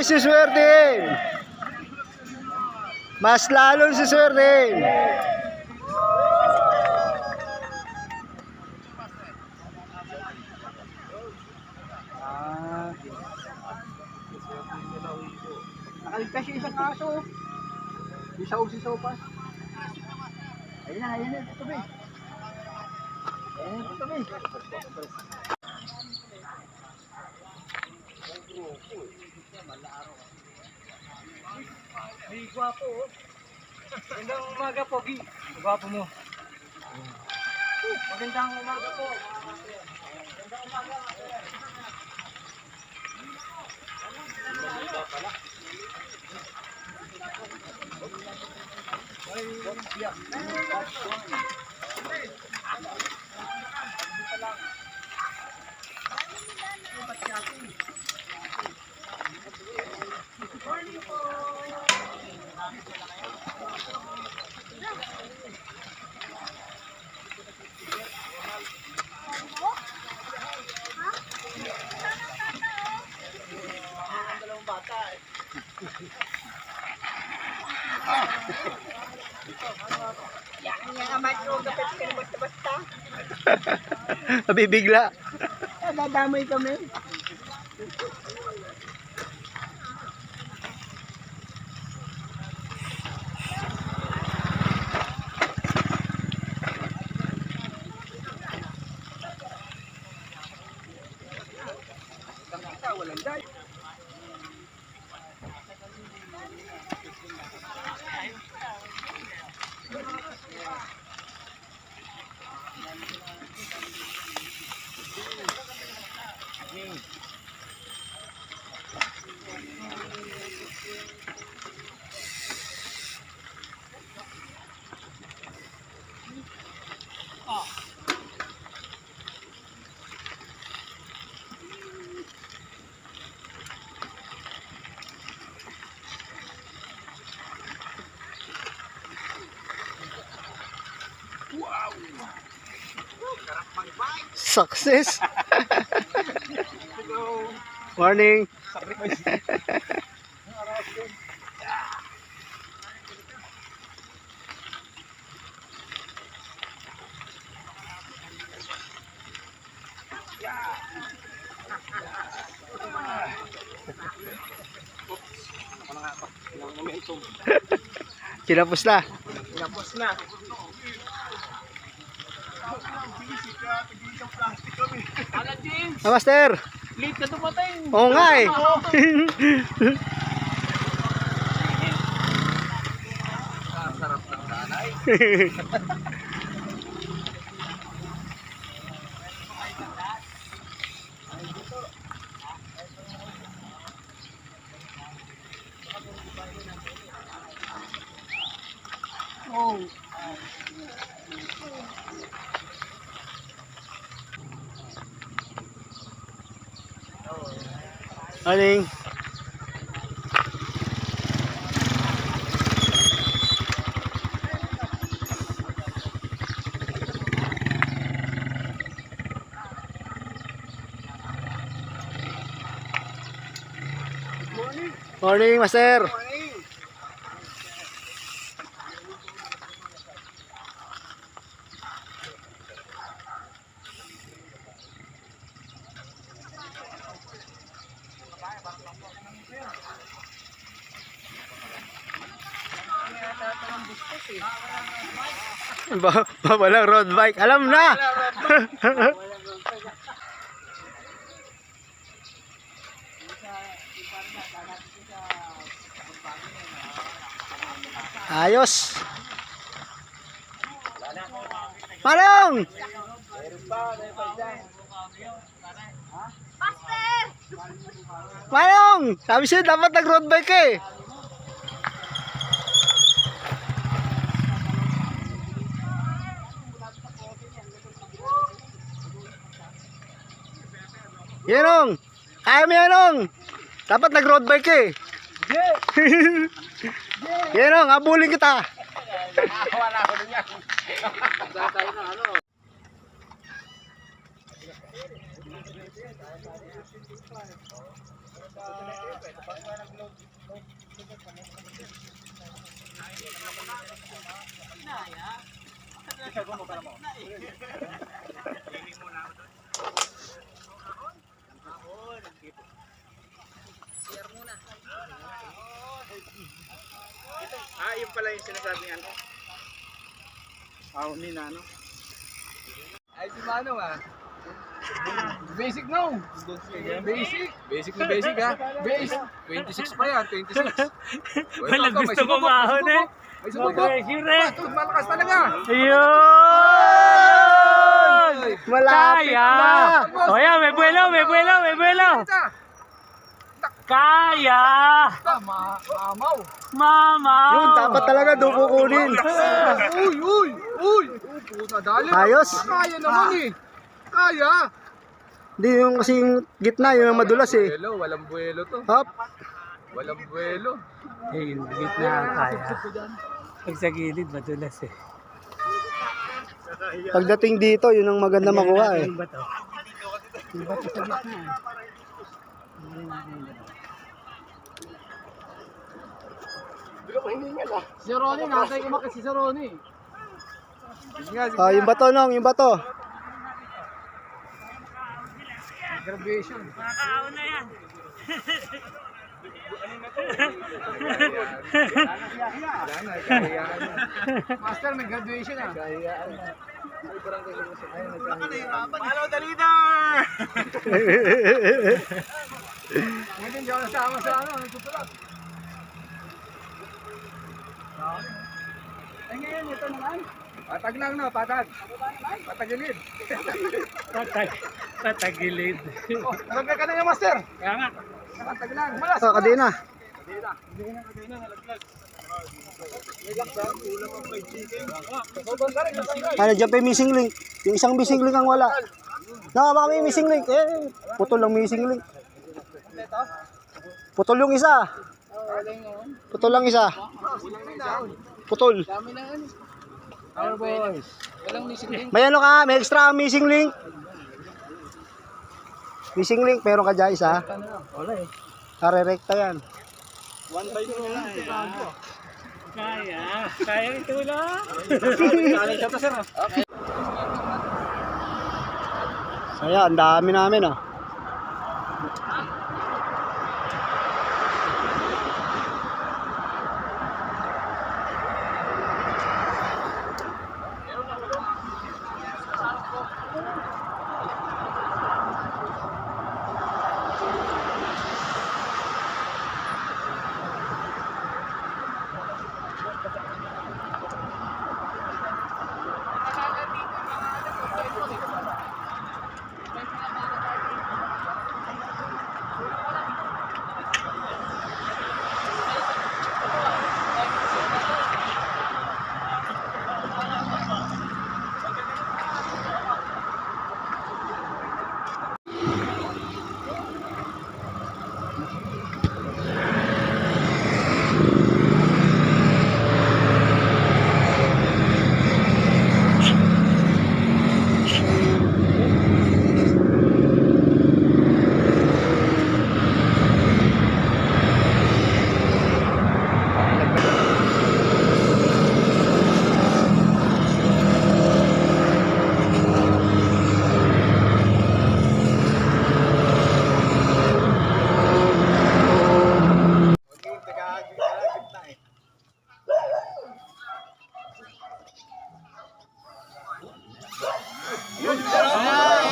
tayo suswertein. Mas lalong suswertein. Nakaligtas yung isang aso. Sisaw pa. Ayun na, ito ba? Ito ba? Ay, gwapo oh. Magandang umaga, Pogi. Gwapo mo. Magandang umaga po. Magandang umaga. Nabibigla. Dadamay kami. Walang dahil. Success. Morning. Kinapos na. Tapos na. Alan James, Master. late ka dumating. Oo nga eh. Sarap ng nanay. Oh. Morning. Morning, Master. Walang road bike. Alam na. Ayos. Manong! Manong! Sabi siya dapat nag-road bike eh. Yanong! Kaya mo Yanong! Dapat nag-road bike eh. Yanong, habulin kita. Wala ako din yan. Tayo na ano. Ah, yun pala yung sinasabi ano. Ahon na ano. Ay, si Manong ah. Basic no. Basic. Basic na basic ha. Basic. 26 pa yan, 26. Wala gusto ko mahon eh. May sumubok. Mag-pressure eh. Ito, malakas talaga. Ayun! Malapit Kaya! na. O yan, may buwelo, may buwelo, may buwelo! Kaya! Mamaw. Mama! Yun, dapat talaga doon kukunin. Uy. Puta, dali. Ayos. Kaya naman eh. Kaya. Hindi yung kasi yung gitna, yun ang madulas eh. Walang buwelo to. Hop. Walang buwelo. Eh, yung gitna kaya. Pag sa gilid, madulas eh. Pagdating dito, yun ang maganda makuha eh. Yung bato. Yung bato sa gitna eh. Si Ronnie, nakatay ko makasi si Ronnie. Ah, yung bato nong, yung bato. Graduation. Makakaon na yan. Master, may graduation ah. Palo, dalida! Ngayon, hindi ako nasama sa ano, nagtutulak. Ay ngayon, ito naman. Patag lang no, patag. Patagilid. Patagilid. Oh, nalaglag ka na yung master. Kaya nga. Patag lang. Malas. Ah, kadena. Ano dyan pa yung missing link? Yung isang missing link ang wala. Baka may missing link. Eh, putol lang missing link. Putol yung isa. Putol lang isa. Putol. Dami na yan. Our boys. Walang missing. May ano ka? May extra missing link. Missing link, meron ka dyan isa. Wala eh. Kare-recta yan. Kaya. Kaya ito lang. Saya, ang dami namin ah.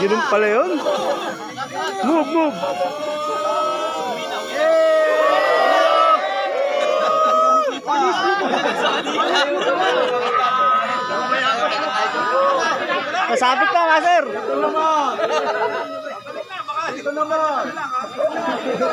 Ganun pala yun. Move, move. Masabit ka, master. Dito naman. Dito.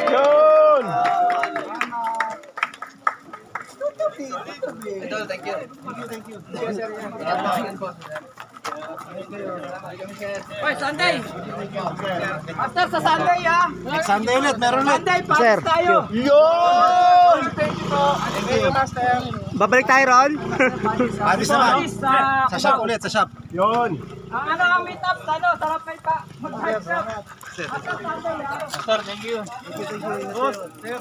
Yun. Thank you. Oy, Sunday! Master, sa Sunday ha! Next Sunday ulit, meron ulit. Sunday, Sir, practice tayo! Yun! Thank you po. Thank you, Master. Babalik tayo ron. Alis sa... Sa shop ulit, sa shop. Yun. Ang ano ang meetup, ano, sarap kayo pa. Mag-hype shop. Master, Sunday ha! Sir, thank you. Boss, sir.